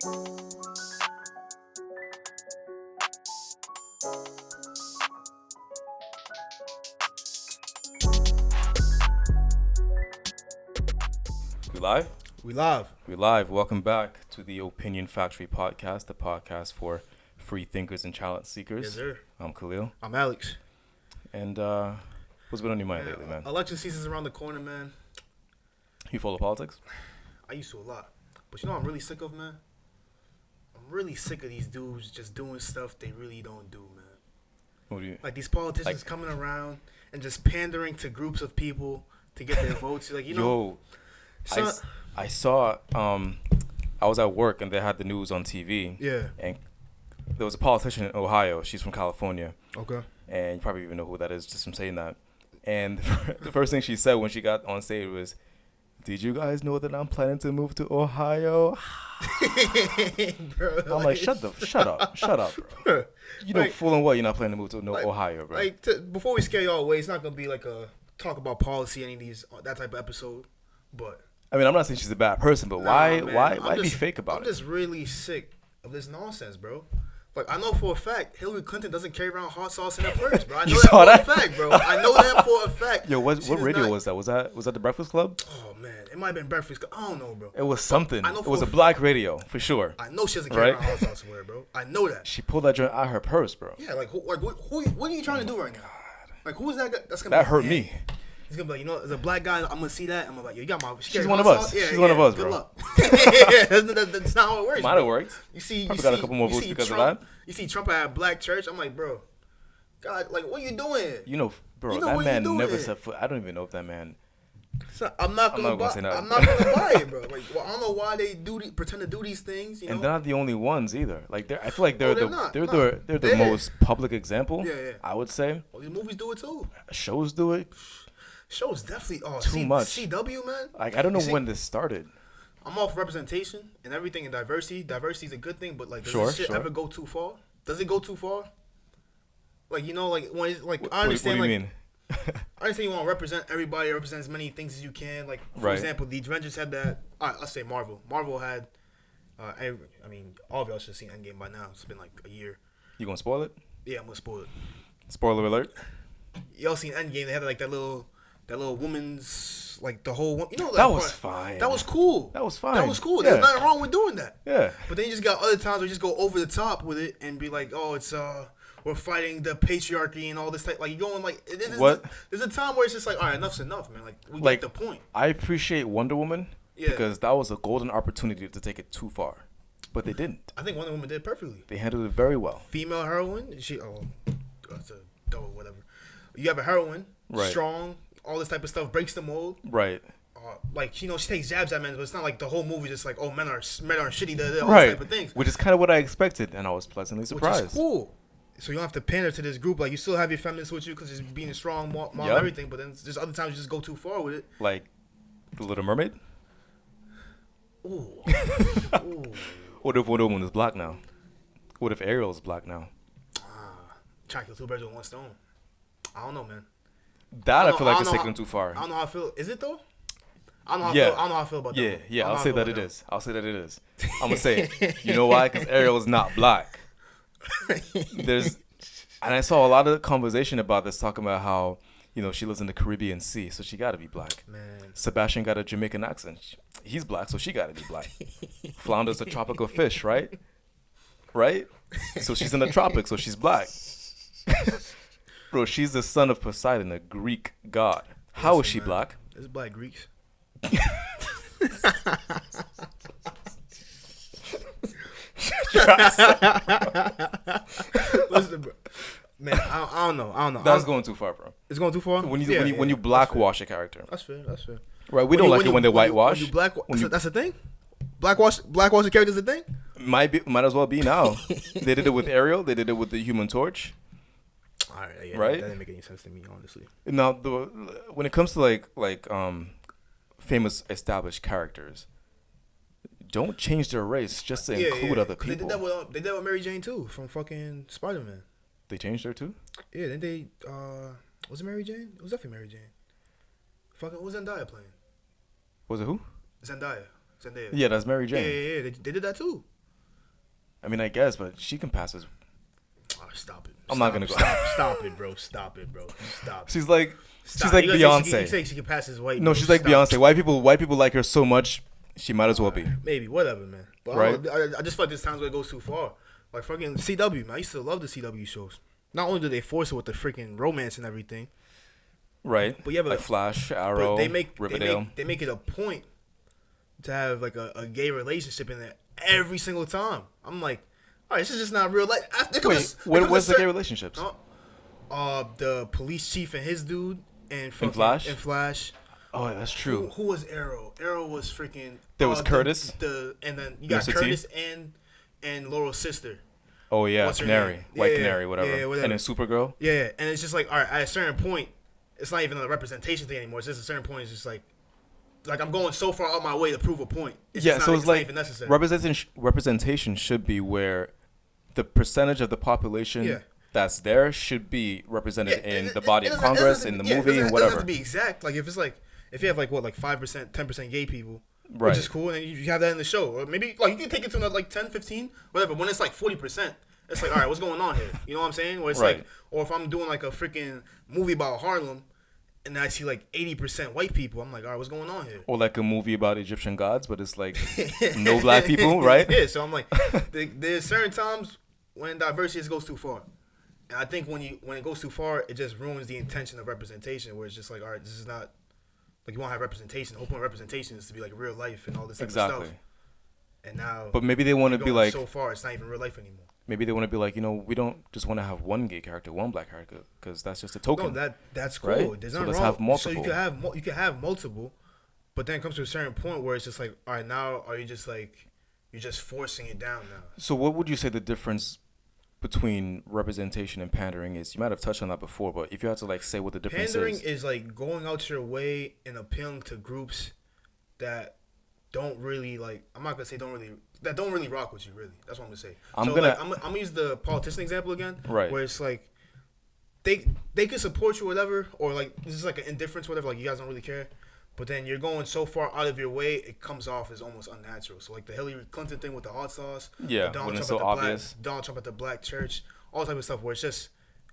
We live? We live. We live. Welcome back to the Opinion Factory podcast, the podcast for free thinkers and challenge seekers. Yes, sir. I'm Khelil. I'm Alex. And what's been on your mind lately, man? Election season's around the corner, man. You follow politics? I used to a lot. But you know what I'm really sick of, man? I'm really sick of these dudes just doing stuff they really don't do, man. What do you Like these politicians coming around and just pandering to groups of people to get their votes. Like, you know. Yo, I saw, I was at work and they had the news on TV. Yeah. And there was a politician in Ohio. She's from California. Okay. And you probably even know who that is just from saying that. And the first thing she said when she got on stage was, "Did you guys know that I'm planning to move to Ohio?" Bro, I'm like, shut up, bro. You know like, full and well you're not planning to move to Ohio, bro. Like, before we scare y'all away, it's not going to be like a talk about policy, any of these, that type of episode. But I mean, I'm not saying she's a bad person, but why be fake about it? I'm just really sick of this nonsense, bro. Like, I know for a fact Hillary Clinton doesn't carry around hot sauce in her purse, bro. I know that for a fact, bro. I know that for a fact. Yo, what radio was that? Was that the Breakfast Club? Oh man, it might have been Breakfast. I don't know, bro. It was something. It was a black radio for sure. I know she doesn't carry around hot sauce somewhere, bro. I know that. She pulled that joint out of her purse, bro. Yeah, like what are you trying to do right now? Like, who is that guy? That hurt me. He's gonna be like, you know, as a black guy, I'm gonna see that. I'm gonna be like, yo, you got my. She's one of us. Yeah, She's one of us, good bro. Luck. Yeah, that's not how it works. Might have worked. You see, probably got a couple more votes because Trump, of that. You see Trump at a black church. I'm like, bro, God, like, what are you doing? You know, bro, that man never set foot. I don't even know if that man. So I'm not gonna buy it, bro. Like, well, I don't know why they pretend to do these things. You know? And they're not the only ones either. Like, I feel like they're the most public example. Yeah. I would say. Well, these movies do it too. Shows do it. Shows definitely. Oh, too much. CW, man. Like, I don't know when this started. I'm all for representation and everything and diversity. Diversity is a good thing, but like, does this shit ever go too far? Does it go too far? Like, you know, like when it's like, I understand. What do you mean? I understand you want to represent everybody, represent as many things as you can. Like, for example, the Avengers had that. All right, let's say Marvel. Marvel had. I mean, all of y'all should have seen Endgame by now. It's been like a year. You gonna spoil it? Yeah, I'm gonna spoil it. Spoiler alert. Y'all seen Endgame? They had like that little woman's, like, the whole one. You know, that was fine. That was cool. That was fine. That was cool. Yeah. There's nothing wrong with doing that. Yeah. But then you just got other times where you just go over the top with it and be like, oh, it's we're fighting the patriarchy and all this type. Like, you're going like, there's a time where it's just like, all right, enough's enough, man. Like, we get the point. I appreciate Wonder Woman because that was a golden opportunity to take it too far, but they didn't. I think Wonder Woman did perfectly. They handled it very well. Female heroine, that's a double whatever. You have a heroine, strong, all this type of stuff, breaks the mold. Right. Like, you know, she takes jabs at men, but it's not like the whole movie just like, oh, men are shitty, all right. these type of things. Which is kind of what I expected, and I was pleasantly surprised. Which is cool. So you don't have to pander to this group. Like, you still have your feminists with you because it's being a strong mom and everything, but then there's other times you just go too far with it. Like The Little Mermaid? Ooh. Ooh. What if Wonder Woman is black now? What if Ariel is black now? Trying to kill two birds with one stone. I don't know, man. I feel like it's taken too far. I don't know how I feel. Is it though? I don't know how I feel about that. Yeah. I'll say that it is. I'm gonna say it. You know why? Because Ariel is not black. And I saw a lot of conversation about this, talking about how, you know, she lives in the Caribbean Sea, so she got to be black. Man. Sebastian got a Jamaican accent. He's black, so she got to be black. Flounder's a tropical fish, right? Right? So she's in the tropics, so she's black. Bro, she's the son of Poseidon, a Greek god. How is she black? It's black Greeks. Listen, bro. Man, I don't know. That's going too far, bro. It's going too far? When you blackwash a character. That's fair. Right, we don't like it when they whitewash. That's a thing? Blackwash the character's a thing? Might as well be now. They did it with Ariel. They did it with the Human Torch. All right, yeah, right? That didn't make any sense to me, honestly. Now, when it comes to like famous established characters, don't change their race just to include other people. They did that with Mary Jane too, from fucking Spider-Man. They changed her too? Yeah, then they was it Mary Jane? It was definitely Mary Jane. Fucking, what was Zendaya playing? Was it who? Zendaya. Yeah, that's Mary Jane. Yeah. They did that too. I mean, I guess, but she can pass as. Oh, stop it. I'm not gonna go. Stop it, bro. Stop it, bro. Stop. She's like Beyonce. You say she can pass as white. No, bro. she's like Stop. Beyonce. White people like her so much, she might as well be. Maybe, whatever, man. But Right? I just feel like there's times where it goes too far. Like fucking CW, man. I used to love the CW shows. Not only do they force it with the freaking romance and everything, Right? but yeah, but like Flash, Arrow, Riverdale. they make it a point to have like a gay relationship in there every single time. I'm like, all right, this is just not real life. Wait, what's the gay relationships? The police chief and his dude and Flash. In Flash. Oh, that's true. Who was Arrow? Arrow was freaking. There was Curtis. And then you got Curtis and Laurel's sister. Oh yeah, Canary, Canary, whatever. Yeah, whatever. And then Supergirl. Yeah, and it's just like, all right, at a certain point, it's not even a representation thing anymore. It's just a certain point. It's just like I'm going so far out my way to prove a point. So it's like even necessary. representation should be where the percentage of the population that's there should be represented in the body of Congress, in the movie, and whatever. It doesn't have to be exact. Like if you have like 5%, 10% gay people, right, which is cool, and you have that in the show, or maybe like you can take it to another like 10, 15, whatever. When it's like 40%, it's like, all right, what's going on here? You know what I'm saying? Or it's like, or if I'm doing like a freaking movie about Harlem, and I see like 80% white people, I'm like, all right, what's going on here? Or like a movie about Egyptian gods, but it's like no black people, right? Yeah, so I'm like, there's certain times when diversity just goes too far. And I think when it goes too far, it just ruins the intention of representation, where it's just like, all right, this is not, like, you want to have representation. The whole point of representation is to be like real life and all this type of stuff. And now, but maybe they want to be like, so far, it's not even real life anymore. Maybe they want to be like, we don't just want to have one gay character, one black character, because that's just a token. No, that's cool. Right? There's so nothing let's wrong. have multiple. So you can have multiple, but then it comes to a certain point where it's just like, all right, now are you just like, you're just forcing it down now. So what would you say the difference between representation and pandering is? You might have touched on that before, but if you had to like say what the difference pandering is like going out your way and appealing to groups that don't really like. I'm not gonna say don't really rock with you. Really, that's what I'm gonna say. I'm gonna use the politician example again, right? Where it's like they can support you, whatever, or like this is like an indifference, whatever. Like you guys don't really care. But then you're going so far out of your way, it comes off as almost unnatural. So like the Hillary Clinton thing with the hot sauce, when it's so obvious, Donald Trump at the black church, all type of stuff where it's just,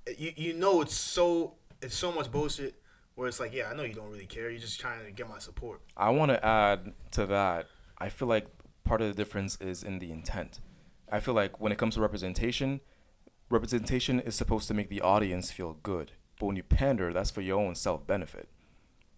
it's so much bullshit. Where it's like, I know you don't really care. You're just trying to get my support. I want to add to that. I feel like part of the difference is in the intent. I feel like when it comes to representation is supposed to make the audience feel good. But when you pander, that's for your own self-benefit.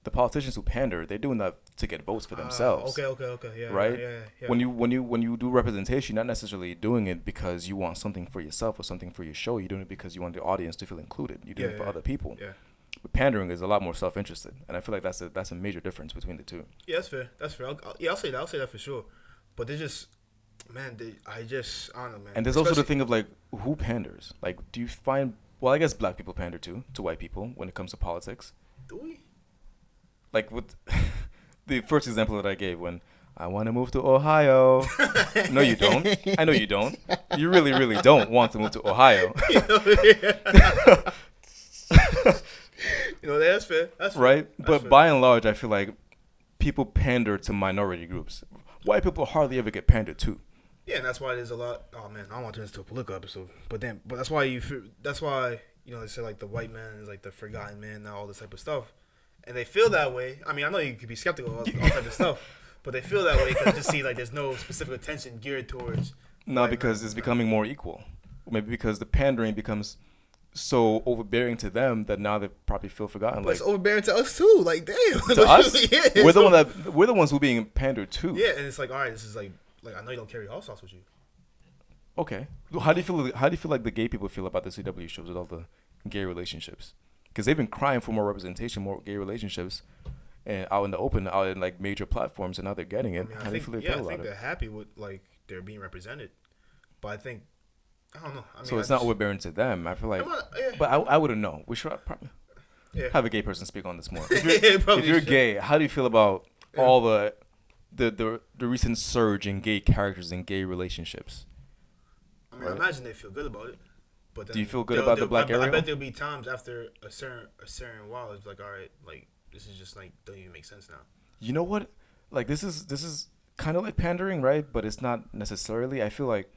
The politicians who pander, they're doing that to get votes for themselves. Okay. Yeah. Right? Yeah. When you do representation, you're not necessarily doing it because you want something for yourself or something for your show. You're doing it because you want the audience to feel included. You're doing it for other people. Yeah. But pandering is a lot more self-interested, and I feel like that's a major difference between the two. Yeah, that's fair. I'll say that. I'll say that for sure. But they're just, man. I don't know, man. And there's also the thing of like who panders. Like, do you find? Well, I guess black people pander too to white people when it comes to politics. Do we? Like with the first example that I gave, when I want to move to Ohio. No, you don't. I know you don't. You really, really don't want to move to Ohio. That's fair. That's fair. Right? That's but fair. by and large, I feel like people pander to minority groups. White people hardly ever get pandered to. Yeah, and that's why there's a lot. Oh man, I don't want to turn this into a political episode. But that's why they say like the white man is like the forgotten man now, all this type of stuff. And they feel that way. I mean, I know you could be skeptical of all type of stuff, but they feel that way because just see like there's no specific attention geared towards. No, because it's becoming more equal. Maybe because the pandering becomes so overbearing to them that now they probably feel forgotten. But it's overbearing to us too. Like, damn. To us, we're the ones who are being pandered to. Yeah, and it's like, all right, this is like I know you don't carry hot sauce with you. Okay, how do you feel like the gay people feel about the CW shows with all the gay relationships? Because they've been crying for more representation, more gay relationships, and out in the open, out in like major platforms, and now they're getting it. I think they're happy with like they're being represented, but I think I don't know. So it's not overbearing to them. I feel like, but I wouldn't know. We should probably have a gay person speak on this more. If you're gay, how do you feel about all the recent surge in gay characters and gay relationships? I mean, I imagine they feel good about it. But then do you feel good about the black area? I bet there'll be times after a certain while it's like, all right, like this is just like don't even make sense now. You know what? Like this is kind of like pandering, right? But it's not necessarily. I feel like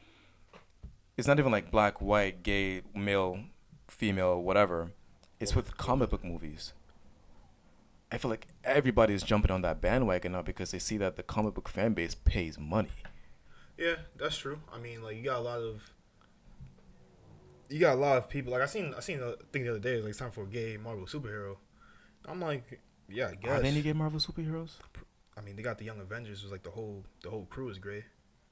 it's not even like black, white, gay, male, female, whatever. It's with comic book movies. I feel like everybody is jumping on that bandwagon now because they see that the comic book fan base pays money. Yeah, that's true. I mean, like you got a lot of people. Like I seen a thing the other day. Like it's time for a gay Marvel superhero. I'm like, yeah, I guess. Are there any gay Marvel superheroes? I mean, they got the Young Avengers. Was like the whole crew is gay.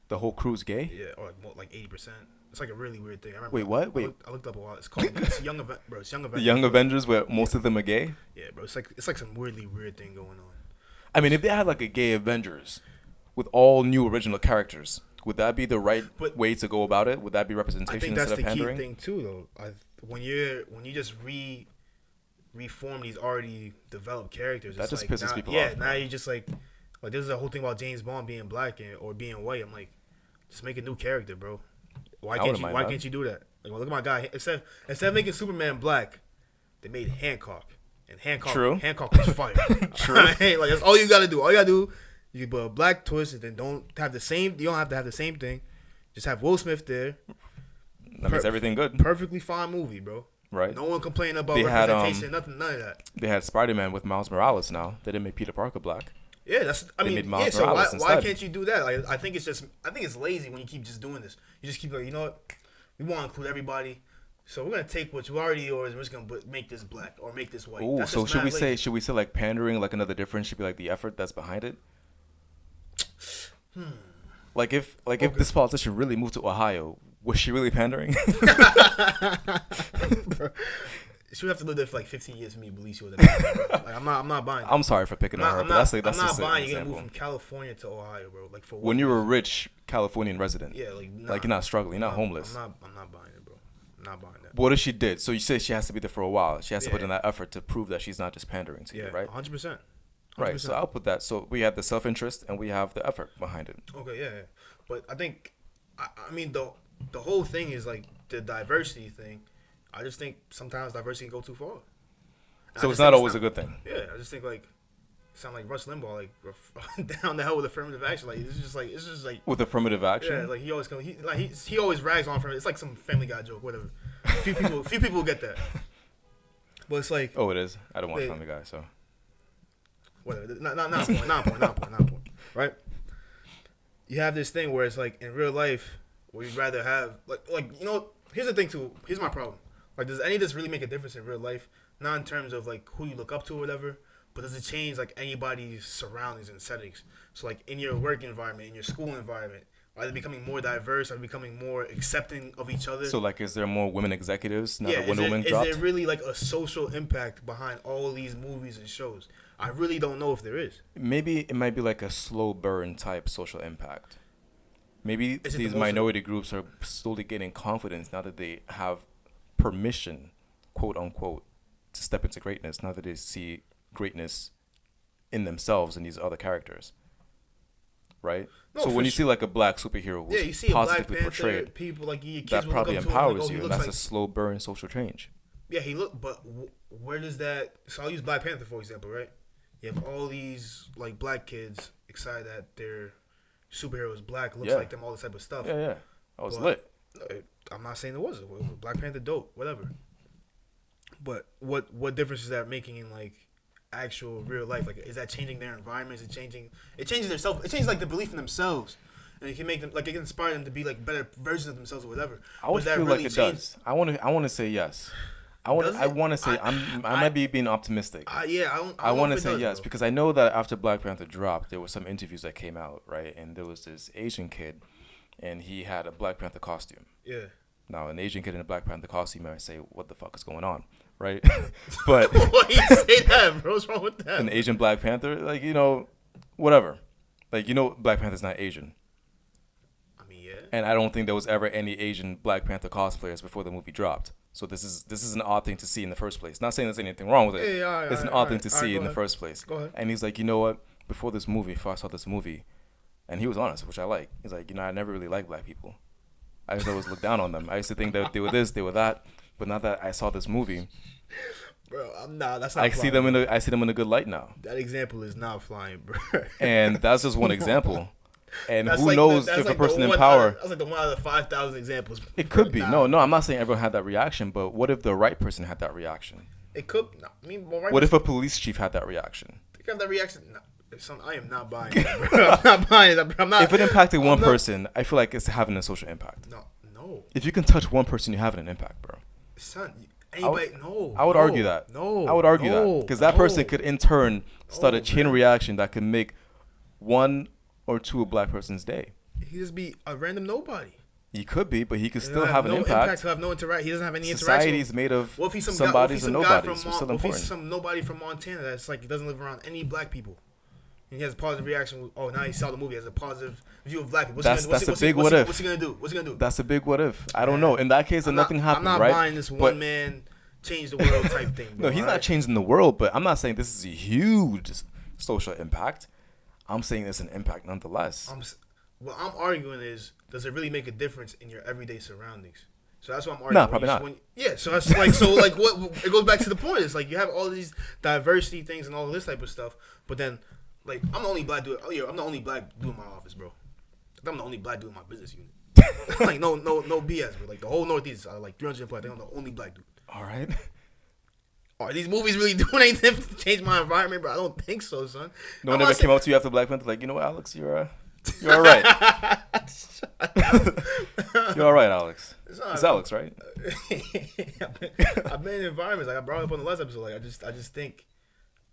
The whole crew's gay? Yeah, or like 80%. It's like a really weird thing. I remember. Wait, what? Wait. I looked up a while. It's called it's Young Avengers. Bro, it's Young Avengers. The Young Avengers, where most of them are gay? Yeah, bro. It's like some weirdly weird thing going on. I mean, if they had like a gay Avengers with all new original characters, would that be the right way to go about it? Would that be representation instead of pandering? I think that's the key thing too, though. When you just reform these already developed characters, that just like, pisses people off. Yeah, now you just like there's a whole thing about James Bond being black or being white. I'm like, just make a new character, bro. Why can't you do that? Like, well, look at my guy. Instead of making Superman black, they made Hancock. And Hancock was fire. True. Right? Like that's all you gotta do. All you gotta do, you can put a black twist and then don't have the same. You don't have to have the same thing. Just have Will Smith there. That makes everything good. Perfectly fine movie, bro. Right. No one complaining about representation. None of that. They had Spider-Man with Miles Morales. Now they didn't make Peter Parker black. Yeah, made Miles so Morales why can't you do that? Like, I think it's lazy when you keep just doing this. You just keep like, you know what? We want to include everybody, so we're gonna take what you already yours and we're just gonna make this black or make this white. Ooh, so should we say like pandering? Like another difference should be like the effort that's behind it. Like if this politician really moved to Ohio, was she really pandering? She would have to live there for like 15 years for me to believe she was. Like, I'm not buying it. I'm sorry for picking on her, but that's I'm not just buying an you're gonna example. move from California to Ohio, bro. Like for When you're a rich Californian resident, yeah, like you're not struggling, you're not homeless. I'm not buying it, bro. I'm not buying that. But what if she did? So you say she has to be there for a while. She has to put in that effort to prove that she's not just pandering to you, right? 100%. Right. So I'll put that. So we have the self-interest and we have the effort behind it. Okay, yeah. But I think, I mean, the whole thing is like the diversity thing. I just think sometimes diversity can go too far. So it's not always a good thing. Yeah, I just think like sound like Rush Limbaugh, like down the hell with affirmative action. Like it's just like with affirmative action. Yeah, like he always rags on affirmative. It's like some Family Guy joke, whatever. Few people get that. But it's like, oh, it is. I don't watch Family Guy, so whatever. Not point. Right? You have this thing where it's like in real life, where you'd rather have like you know. Here's the thing too. Here's my problem. Like, does any of this really make a difference in real life? Not in terms of like who you look up to or whatever, but does it change like anybody's surroundings and settings? So like in your work environment, in your school environment, are they becoming more diverse? Are they becoming more accepting of each other? So like, is there more women executives now that Wonder Woman dropped? Is there really like a social impact behind all these movies and shows? I really don't know if there is. Maybe it might be like a slow burn type social impact. Maybe these minority groups are slowly gaining confidence now that they have permission, quote unquote, to step into greatness. Now that they see greatness in themselves and these other characters, right? So when you see like a black superhero who's positively portrayed, people like your kids that probably empowers you, and that's like a slow burn social change. Yeah, but where does that? So I'll use Black Panther for example, right? You have all these like black kids excited that their superhero is black, looks like them, all this type of stuff. Yeah. I was lit. I'm not saying it wasn't. Black Panther dope, whatever. But what difference is that making in like actual real life? Like, is that changing their environment? Is it changing? It changes their self. It changes like the belief in themselves, and it can make them like it can inspire them to be like better versions of themselves or whatever. I would feel like it does. I want to say yes. I want to say I might be being optimistic. I want to say yes because I know that after Black Panther dropped, there were some interviews that came out, right? And there was this Asian kid, and he had a Black Panther costume. Yeah. Now, an Asian kid in a Black Panther costume, I say, what the fuck is going on, right? But why you say that, bro? What's wrong with that? An Asian Black Panther, like, you know, whatever. Like, you know, Black Panther's not Asian. I mean, yeah. And I don't think there was ever any Asian Black Panther cosplayers before the movie dropped. So this is an odd thing to see in the first place. Not saying there's anything wrong with it. It's an odd thing to see in the first place. Go ahead. And he's like, you know what? Before I saw this movie, and he was honest, which I like. He's like, you know, I never really liked black people. I used to always look down on them. I used to think that they were this, they were that. But now that I saw this movie, bro, that's not. I see them in a good light now. That example is not flying, bro. And that's just one example. And That's who like knows that's if a like person the in one power. That's like the one out of 5,000 examples. It could be. Now. No, I'm not saying everyone had that reaction, but what if the right person had that reaction? It could. No, I mean, well, right What if a police chief had that reaction? Think of that reaction. No, I am not buying it. Bro. I'm not buying it. I'm not. If it impacted one person, I feel like it's having a social impact. No. If you can touch one person, you're having an impact, bro. Son, anybody, I would argue that. No. I would argue that. Because that person could, in turn, start a chain reaction that could make one or two a black person's day. He just be a random nobody. He could be, but he could still have an no impact. He'll have no interaction. He doesn't have any interaction. Society's made of somebody's and nobody's. So it's still important. What if he's some nobody from Montana that's like he doesn't live around any black people? And he has a positive reaction. Now he saw the movie. He has a positive view of black people. That's a big what if. What's he gonna do? That's a big what if. I don't know. In that case, then nothing happened, right? I'm not buying this one man change the world type thing. Bro, no, he's not changing the world, but I'm not saying this is a huge social impact. I'm saying it's an impact nonetheless. What I'm arguing is, does it really make a difference in your everyday surroundings? So that's what I'm arguing. No, probably not. So that's like, what it goes back to the point. It's like you have all these diversity things and all this type of stuff, but then, like, I'm the only black dude. Oh yeah, I'm the only black dude in my office, bro. I'm the only black dude in my business unit. Like, no BS, bro. Like, the whole Northeast, like 300 employees. I think I'm the only black dude. All right. Are these movies really doing anything to change my environment, bro? I don't think so, son. No one ever came up to you after Black Panther like, you know what, Alex, you're all right. You're all right, Alex. It's Alex, right? I've been in environments like I brought up on the last episode. Like I just think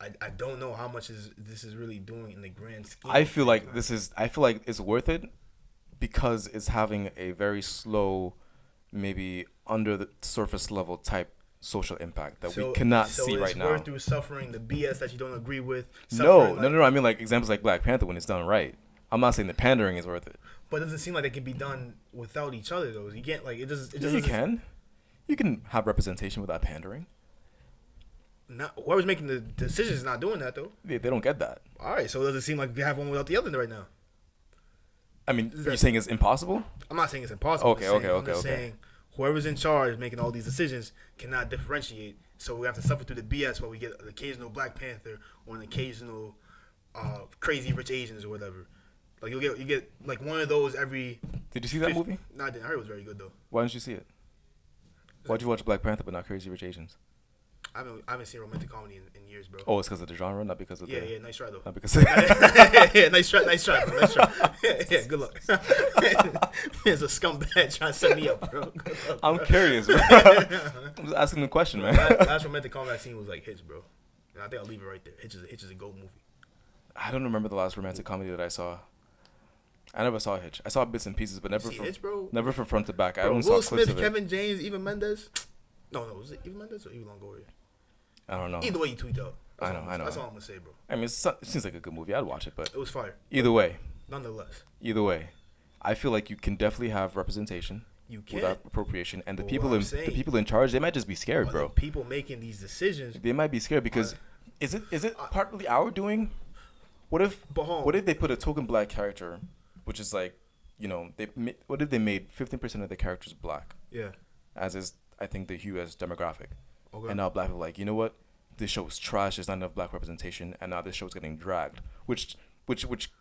I don't know how much this is really doing in the grand scheme. I feel like it's worth it because it's having a very slow, maybe under the surface level type social impact that we cannot see right now. So it's worth through suffering the BS that you don't agree with. No. I mean, like, examples like Black Panther when it's done right. I'm not saying the pandering is worth it. But it doesn't seem like it can be done without each other, though. You can't, like, it doesn't. You can. You can have representation without pandering. Whoever's making the decisions is not doing that, though. They don't get that. All right, so it doesn't seem like we have one without the other right now. I mean, you're saying it's impossible? I'm not saying it's impossible. Okay. I'm saying whoever's in charge making all these decisions cannot differentiate. So we have to suffer through the BS where we get an occasional Black Panther or an occasional Crazy Rich Asians or whatever. Like you get like one of those every. Did you see that movie? No, I didn't. I heard it was very good though. Why didn't you see it? Why'd you watch Black Panther but not Crazy Rich Asians? I haven't seen romantic comedy in years, bro. Oh, it's because of the genre, not because of the. Yeah, nice try though. Not because. Of yeah, nice try, bro. Nice try. Yeah, good luck. It's a scumbag trying to set me up, bro. I'm curious, bro. I'm just asking the question, man. Last romantic comedy scene was like Hitch, bro. And I think I'll leave it right there. Hitch is a GOAT movie. I don't remember the last romantic comedy that I saw. I never saw Hitch. I saw bits and pieces, but never from Hitch, bro? Never from front to back. Bro, I only Will saw clips Smith, of it. Kevin James, Eva Mendes. No, was it Eva Mendes or Eva Longoria? I don't know. Either way, you tweet out. I know. That's all I'm gonna say, bro. I mean, it seems like a good movie. I'd watch it, but it was fire. Either way, nonetheless. Either way, I feel like you can definitely have representation. You can without appropriation, and the people in charge, they might just be scared, bro. The people making these decisions, they might be scared because is it partly our doing? What if they put a token black character, which is like, you know, what if they made 15% of the characters black? Yeah. As is, I think, the US demographic. Okay. And now black people are like, you know what? This show is trash. There's not enough black representation, and now this show is getting dragged, which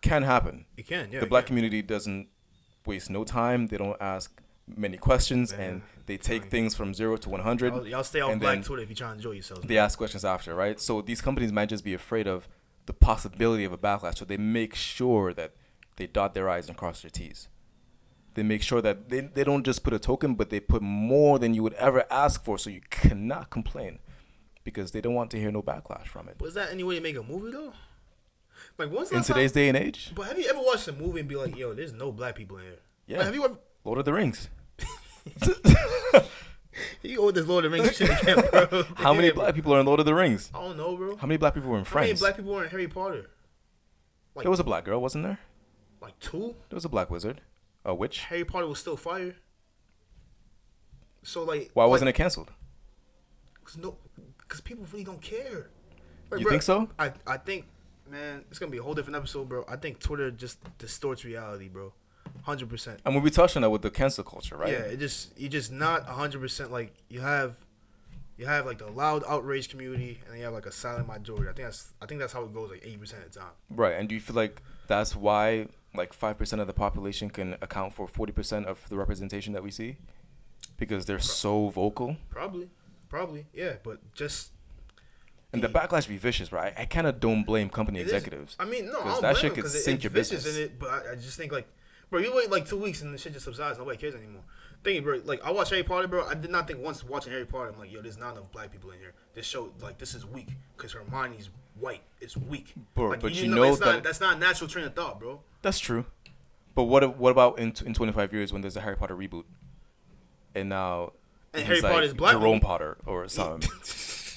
can happen. It can, yeah. The black community doesn't waste no time. They don't ask many questions, and they take things from 0 to 100. Y'all stay off Black Twitter if you're trying to enjoy yourselves. They ask questions after, right? So these companies might just be afraid of the possibility of a backlash, so they make sure that they dot their I's and cross their T's. They make sure that they don't just put a token, but they put more than you would ever ask for, so you cannot complain, because they don't want to hear no backlash from it. Was that any way to make a movie, though? Like, what's in today's day and age? But have you ever watched a movie and be like, yo, there's no black people in here? Yeah. Like, have you ever... Lord of the Rings. You go with this Lord of the Rings shit again, bro. How many black people are in Lord of the Rings? I don't know, bro. How many black people were in Friends? How many black people were in Harry Potter? Like, there was a black girl, wasn't there? Like 2? There was a black wizard. A witch. Harry Potter was still fire. So, like... Why wasn't it canceled? Because people really don't care. Like, you think so? I think, man, it's going to be a whole different episode, bro. I think Twitter just distorts reality, bro. 100%. And we'll be touching that with the cancel culture, right? Yeah, you're just not 100%. Like, you have like the loud outrage community, and then you have like a silent majority. I think that's how it goes like 80% of the time. Right, and do you feel like that's why like 5% of the population can account for 40% of the representation that we see because they're so vocal. Probably, yeah. But just and the backlash be vicious, right? I kind of don't blame company executives. I mean, no, I because don't that blame shit could because sink your business. In it, but I just think like, bro, you wait like 2 weeks and the shit just subsides. Nobody cares anymore. Thinking, bro, like I watch Harry Potter, bro. I did not think once watching Harry Potter, I'm like, yo, there's not enough black people in here. This show, like, this is weak because Hermione's white. It's weak, bro. like, But you know that that's not a natural train of thought, bro. That's true. But what about in 25 years when there's a Harry Potter reboot, and now Harry Potter is black, Jerome Potter or something.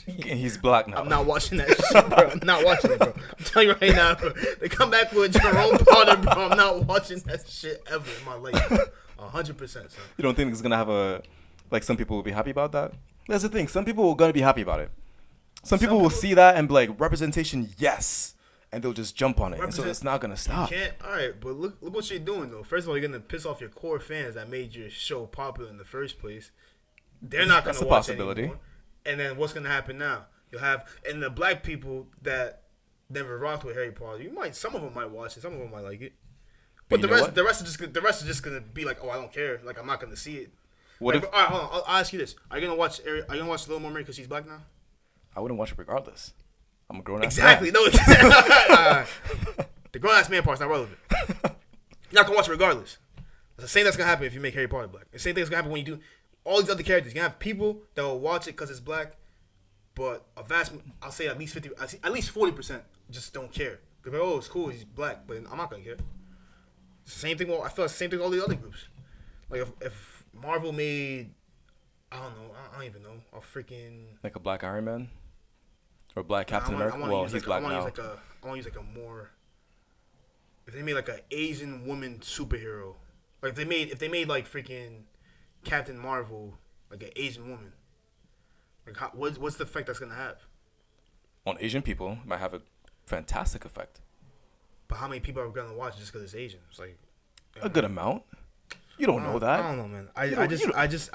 He's black now. I'm not watching that shit, bro. I'm not watching it, bro. I'm telling you right now, bro. They come back with Jerome Potter, bro. I'm not watching that shit ever in my life, bro. 100%, son. You don't think it's gonna have some people will be happy about that? That's the thing. Some people are gonna be happy about it. Some people will see that and be like, representation, yes, and they'll just jump on it. And so it's not gonna stop. You can't. All right, but look what you're doing though. First of all, you're gonna piss off your core fans that made your show popular in the first place. They're not gonna watch it anymore. And then what's gonna happen now? You'll have the black people that never rocked with Harry Potter. Some of them might watch it. Some of them might like it. But the rest are just gonna be like, oh, I don't care. Like I'm not gonna see it. What if? All right, hold on. I'll ask you this: Are you gonna watch Little Mermaid because she's black now? I wouldn't watch it regardless. I'm a grown ass. Exactly. Man. No. The grown ass man part's not relevant. You're not gonna watch it regardless. It's the same that's gonna happen if you make Harry Potter black. The same thing's gonna happen when you do all these other characters. You have people that will watch it because it's black, but I'll say at least 40% just don't care. Because oh, it's cool, he's black, but I'm not gonna care. It's the same thing. Well, I feel like the same thing with all the other groups. Like if Marvel made, I don't know, I don't even know, a freaking like a black Iron Man or black Captain America. Well, he's black now. I want to use like a more. If they made like an Asian woman superhero, like if they made like freaking Captain Marvel, like an Asian woman, like what's the effect that's gonna have on Asian people? Might have a fantastic effect. But how many people are gonna watch just because it's Asian? It's like a good amount. You don't know that. I don't know, man. I just.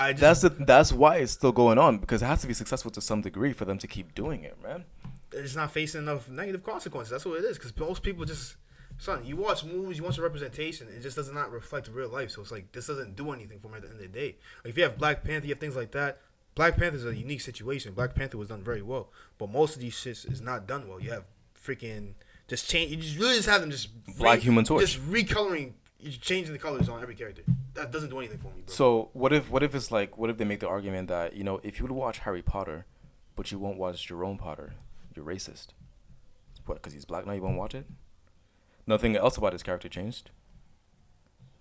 That's why it's still going on because it has to be successful to some degree for them to keep doing it, man. It's not facing enough negative consequences. That's what it is. Because most people just, son, you watch movies, you watch a representation, it just does not reflect real life. So it's like this doesn't do anything for me at the end of the day. Like if you have Black Panther, you have things like that. Black Panther is a unique situation. Black Panther was done very well, but most of these shits is not done well. You have freaking just change. You just really just have them just Black Human Torch, just recoloring. You're changing the colors on every character. That doesn't do anything for me, bro. So what if it's like, what if they make the argument that, you know, if you would watch Harry Potter, but you won't watch Jerome Potter, you're racist. What, because he's black now you won't watch it? Nothing else about his character changed?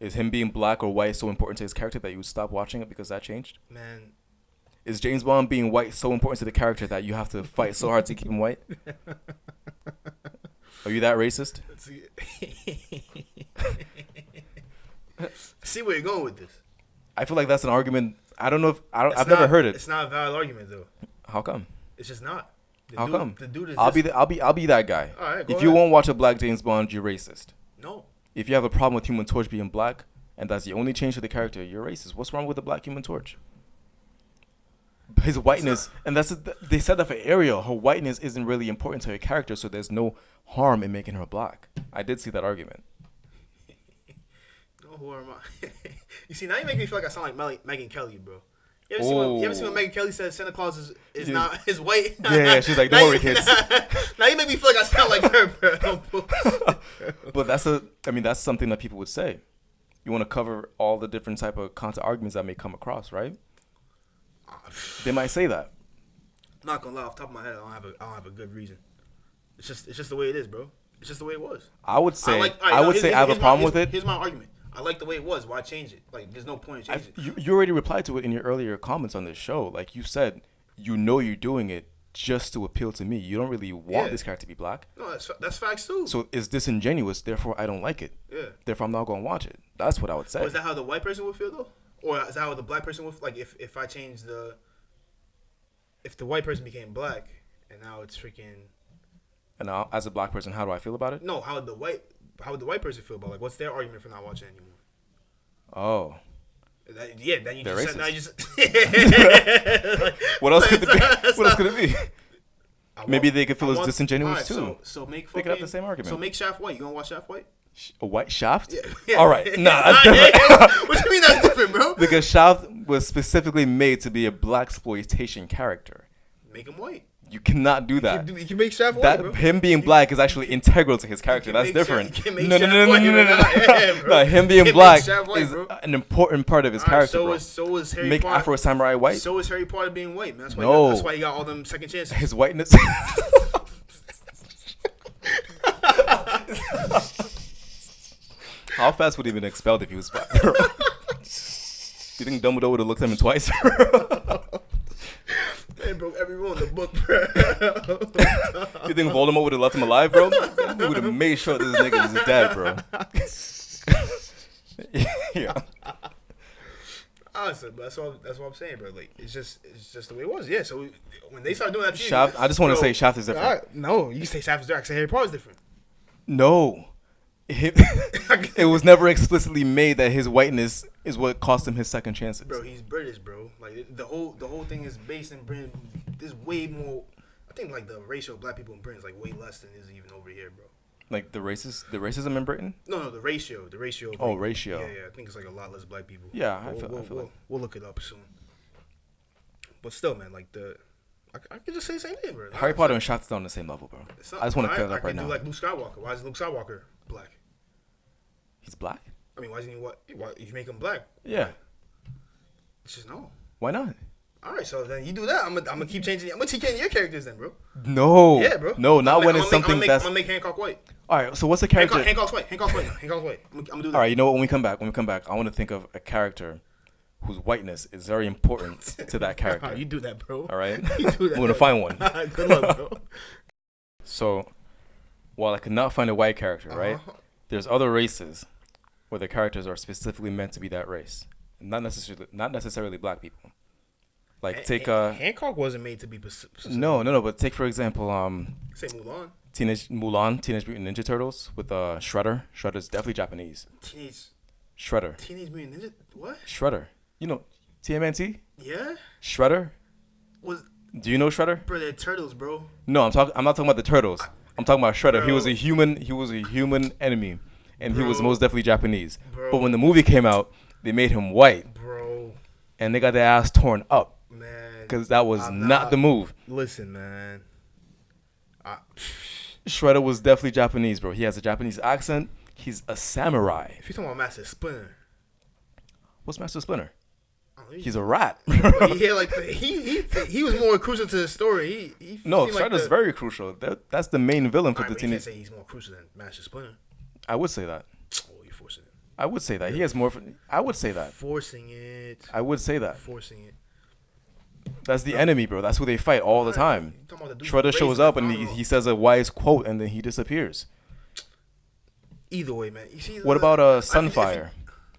Is him being black or white so important to his character that you would stop watching it because that changed? Man. Is James Bond being white so important to the character that you have to fight so hard to keep him white? Are you that racist? See where you're going with this. I feel like that's an argument. I've never heard it. It's not a valid argument though. How come? It's just not. How come? The dude is I'll be that guy. All right, if you won't watch a black James Bond, you're racist. No. If you have a problem with Human Torch being black and that's the only change to the character, you're racist. What's wrong with the black Human Torch? His whiteness, and they said that for Ariel, her whiteness isn't really important to her character, so there's no harm in making her black. I did see that argument. No, who am I? You see, now you make me feel like I sound like Megyn Kelly, bro. You ever see when Megyn Kelly said Santa Claus is not his white? Yeah, she's like, don't worry, kids. Now you make me feel like I sound like her, bro. But that's something that people would say. You want to cover all the different type of counter arguments that may come across, right? They might say that. I'm not gonna lie, off the top of my head, I don't have a good reason. It's just the way it is, bro. It's just the way it was. I would say I have a problem with it. Here's my argument. I like the way it was. Why change it? Like, there's no point in changing it. You already replied to it in your earlier comments on this show. Like you said, you know you're doing it just to appeal to me. You don't really want this character to be black. No, that's facts too. So it's disingenuous. Therefore, I don't like it. Yeah. Therefore, I'm not gonna watch it. That's what I would say. Is that how the white person would feel though? Or is that how the black person would feel? Like if I change if the white person became black and now it's freaking. And now, as a black person, how do I feel about it? No, how would the white person feel about it? Like, what's their argument for not watching anymore? Oh. Then you They're just racist. said, like, what else could it be? What else could it be? Maybe they could feel as disingenuous too. So make they could have the same argument. So make Shaft white. You gonna watch Shaft white? A white Shaft? Yeah. All right. Nah, that's different. What you mean that's different, bro? Because Shaft was specifically made to be a blaxploitation character. Make him white. You cannot do that. You can make Shaft white, That bro. him being black is actually integral to his character. That's different. No. Him being black is an important part of his character, bro. So is Harry Make Potter. Afro Samurai white. So is Harry Potter being white, man. That's why he got all them second chances. His whiteness. How fast would he have been expelled if he was black? You think Dumbledore would have looked at him twice? Man broke every rule in the book, bro. You think Voldemort would have left him alive, bro? He would have made sure this nigga was dead, bro. Yeah. Honestly, but that's what I'm saying, bro. Like it's just the way it was. Yeah. So when they start doing that, to you, Shaft. I just want to say Shaft is different. No, you can say Shaft is different. I can say Harry Potter's different. No. It was never explicitly made that his whiteness is what cost him his second chances. Bro, he's British, bro. Like the whole thing is based in Britain. There's way more. I think like the ratio of black people in Britain is like way less than is even over here, bro. Like the racism in Britain? No, the ratio. Oh, ratio. Yeah. I think it's like a lot less black people. Yeah, I feel like we'll look it up soon. But still, man, like I could just say the same thing, bro. Harry Potter and Shaft are on the same level, bro. I just want to clear that up right now. Like Luke Skywalker. Why is Luke Skywalker black? He's black? I mean, why isn't he Why you make him black? Yeah. It's just no. Why not? All right, so then you do that. I'm gonna keep changing. I'm gonna keep changing your characters then, bro. No. Yeah, bro. No, not when it's something that's. I'm gonna make Hancock white. All right. So what's the character? Hancock's white. I'm gonna do that. All right. You know what? When we come back, I want to think of a character whose whiteness is very important to that character. You do that, bro. All right. You do that. I'm gonna find one. Good luck, bro. So, while I could not find a white character, right? There's other races where the characters are specifically meant to be that race, not necessarily black people. Like take Hancock wasn't made to be. No. But take for example, say Mulan. Teenage Mutant Ninja Turtles with Shredder. Shredder's definitely Japanese. Shredder. Teenage Mutant Ninja. What? Shredder. You know TMNT? Yeah. Shredder. Do you know Shredder? Bro, they're turtles, bro. No, I'm not talking about the turtles. I'm talking about Shredder. Bro. He was a human enemy, and he was most definitely Japanese. Bro. But when the movie came out, they made him white. Bro. And they got their ass torn up. Man. Because that was not the move. Listen, man. Shredder was definitely Japanese, bro. He has a Japanese accent. He's a samurai. If you're talking about Master Splinter. What's Master Splinter? He's a rat. Yeah, like he was more crucial to the story. No, Shredder's very crucial. That's the main villain for the teenage. You can't say he's more crucial than Master Splinter. I would say that. Oh, you're forcing it. I would say that he has more. I would say that. Forcing it. I would say that. Forcing it. That's the enemy, bro. That's who they fight all the time. Shredder shows up and he says a wise quote and then he disappears. Either way, man. You see, what about Sunfire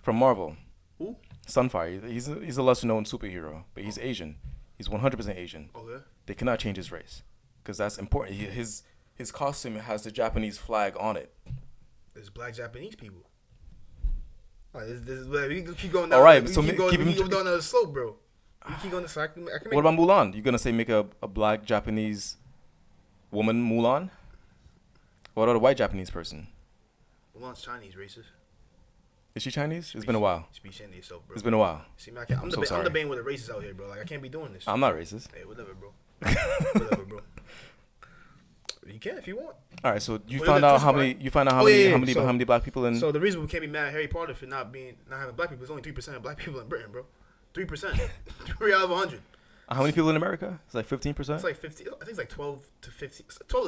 from Marvel? Who? Sunfire. He's a lesser known superhero, but he's Asian. He's 100% Asian. Okay. They cannot change his race because that's important. His costume has the Japanese flag on it. There's black Japanese people. All right, we keep going down. All right, so keep going down the slope, bro. We keep going I can make what about Mulan? You gonna say make a black Japanese woman Mulan? What about a white Japanese person? Mulan's Chinese, racist. Is she Chinese? It's been a while. Speak to yourself, bro. It's been a while. See, man, I'm the bane with the racists out here, bro. Like I can't be doing this. I'm not racist. Hey, whatever, bro. Whatever, bro. You can if you want. All right, so you found out how many black people in. So the reason we can't be mad at Harry Potter for not having black people is only 3% of black people in Britain, bro. 3%. 3 out of 100. How many people in America? It's like 15%. It's like 50. I think it's like 12 to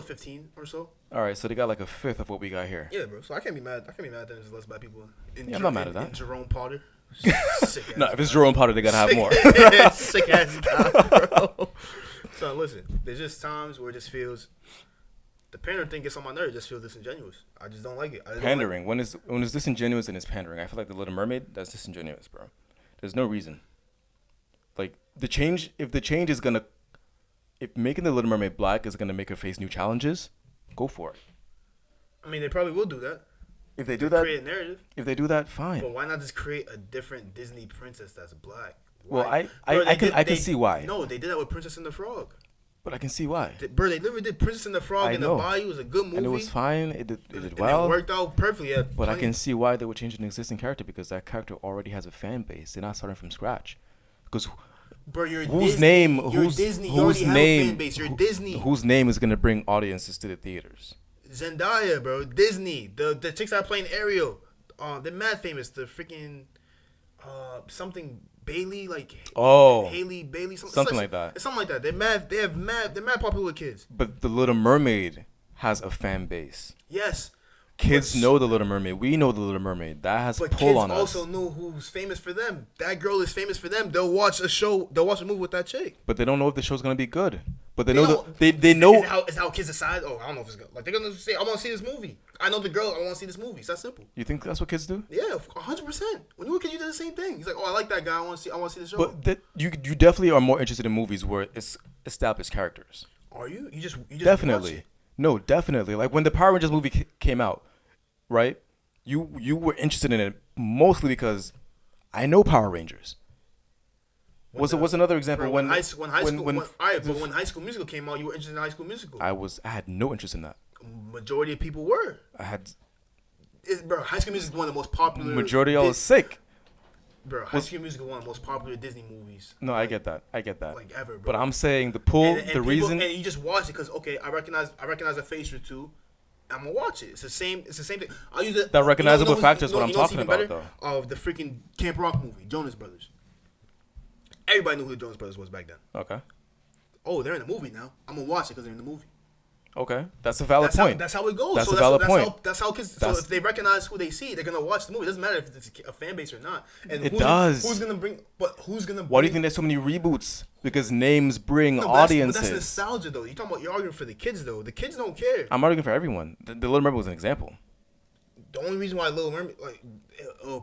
15 or so. All right, so they got like a fifth of what we got here. Yeah, bro. So I can't be mad. At them. There's less black people. I'm not mad at that. In Jerome Potter. No, if it's Jerome Potter, they gotta have more. Sick ass guy, bro. So listen, there's just times where it just feels. The pandering thing gets on my nerves. It just feels disingenuous. I just don't like it. Pandering. When is disingenuous and it's pandering? I feel like the Little Mermaid. That's disingenuous, bro. There's no reason. Like if making the Little Mermaid black is gonna make her face new challenges, go for it. I mean, they probably will do that. If they do that, create a narrative. If they do that, fine. But why not just create a different Disney princess that's black? Why? Well, I can see why. No, they did that with Princess and the Frog. But I can see why. Bro, they literally did Princess and the Frog in the Bayou. It was a good movie. And it was fine. It did well. well. It worked out perfectly. But I can see why they would change an existing character because that character already has a fan base. They're not starting from scratch. Because bro, you're whose Disney. name? You're Whose Disney. You whose already have name? a fan base. You're Disney. Whose name is gonna bring audiences to the theaters? Zendaya, bro. Disney. The chicks that are playing Ariel. They're mad famous. The freaking something Bailey, like Haley Bailey, something like that. It's something like that. They're mad popular with kids. But the Little Mermaid has a fan base. Yes. Kids know the Little Mermaid. We know the Little Mermaid. That has pull on us. But kids also know who's famous for them. That girl is famous for them. They'll watch a show. They'll watch a movie with that chick. But they don't know if the show's gonna be good. But they know they know. Is how kids decide. Oh, I don't know if it's good. Like they're gonna say, I want to see this movie. I know the girl. I want to see this movie. It's that simple. You think that's what kids do? Yeah, 100%. When you were a kid, you did the same thing. He's like, oh, I like that guy. I want to see the show. But you definitely are more interested in movies where it's established characters. Are you? You just definitely. No, definitely. Like when the Power Rangers movie came out, right? You were interested in it mostly because I know Power Rangers. What's another example? Bro, when High School Musical came out, you were interested in High School Musical. I had no interest in that. Majority of people were. Bro, High School Musical is one of the most popular. Majority of all is sick. Bro, High School Musical is one of the most popular Disney movies. No, I get that. Like ever, bro. But I'm saying the pull, the reason, and you just watch it because okay, I recognize a face or two. I'm gonna watch it. It's the same thing. I'll use it. That recognizable factor is what I'm talking about, though. Of the freaking Camp Rock movie, Jonas Brothers. Everybody knew who the Jonas Brothers was back then. Okay. Oh, they're in the movie now. I'm gonna watch it because they're in the movie. Okay, that's a valid point. That's how it goes. That's a valid point. That's how kids. So if they recognize who they see, they're gonna watch the movie. It doesn't matter if it's a fan base or not. And it does. Who's gonna bring? Why do you think there's so many reboots? Because names bring audiences. But that's nostalgia, though. You're arguing for the kids, though. The kids don't care. I'm arguing for everyone. The Little Mermaid was an example. The only reason why Little Mermaid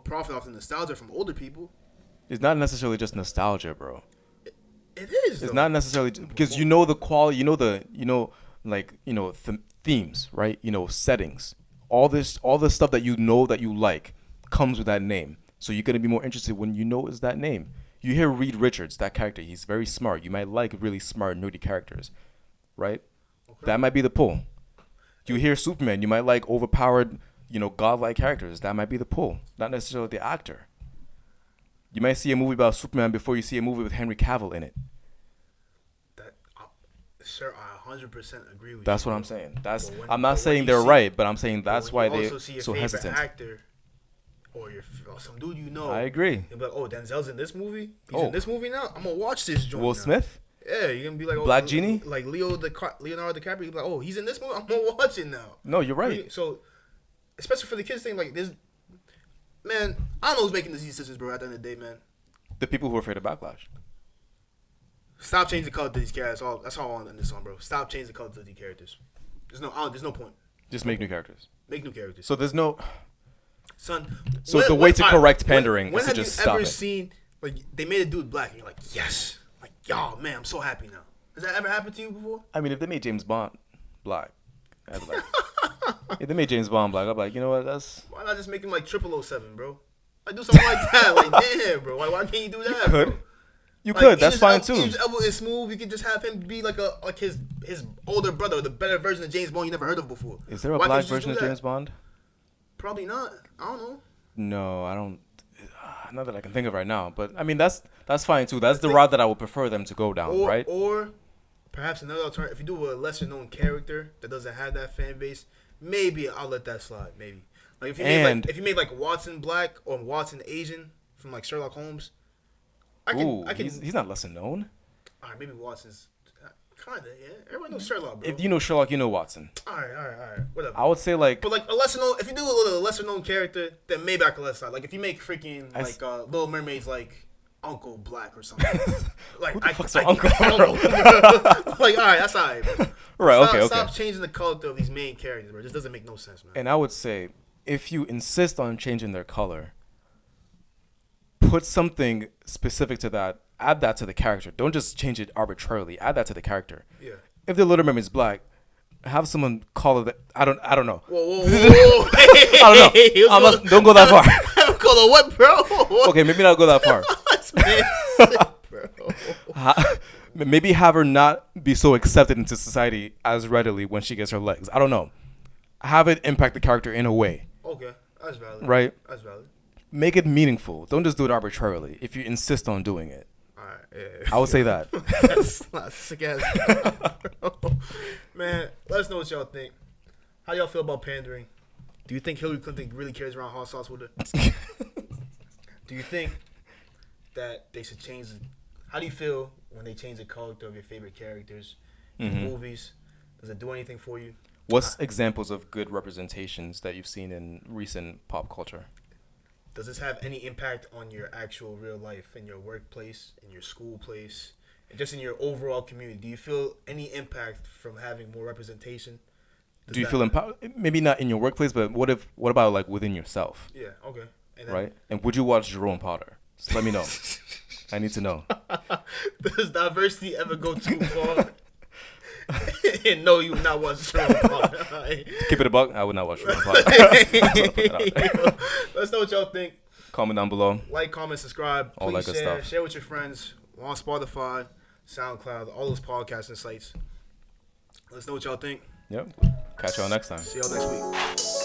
profit off the nostalgia from older people. It's not necessarily just nostalgia, bro. It is. It's not necessarily because you know the quality. Themes, right? Settings. All the stuff that that you like comes with that name. So you're gonna be more interested when you know it's that name. You hear Reed Richards, that character. He's very smart. You might like really smart, nerdy characters, right? Okay. That might be the pull. You hear Superman. You might like overpowered, godlike characters. That might be the pull. Not necessarily the actor. You might see a movie about Superman before you see a movie with Henry Cavill in it. Sir, I 100% agree with you. That's what I'm saying. I'm not saying they're right, but I'm saying that's why they're so hesitant. Actor or some dude I agree. You'll be like, oh, Denzel's in this movie? He's in this movie now? I'm going to watch this joint Will Smith? Yeah, you're going to be like, Black Genie? Like Leonardo DiCaprio. You're like, oh, he's in this movie? I'm going to watch it now. No, you're right. So, especially for the kids thing, like this, man, I don't know who's making these decisions, bro, at the end of the day, man. The people who are afraid of backlash. Stop changing the color to these characters. That's all I want in this song, bro. Stop changing the color to these characters. There's no point. Just make new characters. Make new characters. So there's no... Son. So the way to correct pandering is to just stop it. When have you ever seen, like, they made a dude black and you're like, yes. Like, yo, man, I'm so happy now. Has that ever happened to you before? I mean, if they made James Bond black, I'd be like... if they made James Bond black, I'd be like, you know what, that's... Why not just make him like 007, bro? Like, do something like that. Like, damn, bro. Why can't you do that, You could. Bro? You could. That's fine too. Idris Elba is smooth. You could just have him be like his older brother, the better version of James Bond you never heard of before. Is there a black version of James Bond? Probably not. I don't know. No, I don't. Not that I can think of right now. But I mean, that's fine too. That's the route that I would prefer them to go down, right? Or perhaps another alternative. If you do a lesser known character that doesn't have that fan base, maybe I'll let that slide. Maybe like if you made like Watson black or Watson Asian from like Sherlock Holmes. He's not lesser known. All right, maybe Watson's kind of, yeah. Everybody knows Sherlock, bro. If you know Sherlock, you know Watson. All right. Whatever. I would say like... But like a lesser known... If you do a lesser known character, then maybe I could let it slide. Like if you make freaking Little Mermaid's like Uncle Black or something. Like, who the fuck's Uncle? I don't know. Like, all right, that's all right, bro. Right, okay. Stop changing the color of these main characters, bro. It just doesn't make no sense, man. And I would say, if you insist on changing their color... put something specific to that. Add that to the character. Don't just change it arbitrarily. Add that to the character. Yeah. If the Little Mermaid is black, have someone call it. I don't know. Whoa. I don't know. Don't go that far. Call it what, bro? What? Okay, maybe not go that far. Bro. Maybe have her not be so accepted into society as readily when she gets her legs. I don't know. Have it impact the character in a way. Okay, that's valid. Right? That's valid. Make it meaningful. Don't just do it arbitrarily if you insist on doing it. All right, yeah. I would say that. That's not sick ass. Man, let us know what y'all think. How y'all feel about pandering? Do you think Hillary Clinton really carries around hot sauce with her? Do you think that they should change? How do you feel when they change the character of your favorite characters in movies? Does it do anything for you? What's examples of good representations that you've seen in recent pop culture? Does this have any impact on your actual real life, in your workplace, in your school place, and just in your overall community? Do you feel any impact from having more representation? Do you feel empowered? Maybe not in your workplace, but what about like within yourself? Yeah, okay. And then, right? And would you watch Jerome Potter? Just let me know. I need to know. Does diversity ever go too far? And no, you would not watch Jerome Potter. Keep it a buck. I would not watch Jerome Potter. Let's know what y'all think. Comment down below. Like, comment, subscribe. All Please that good share. stuff. Share with your friends. On Spotify, SoundCloud, all those podcasting sites. Let's know what y'all think. Yep. Catch y'all next time. See y'all next week.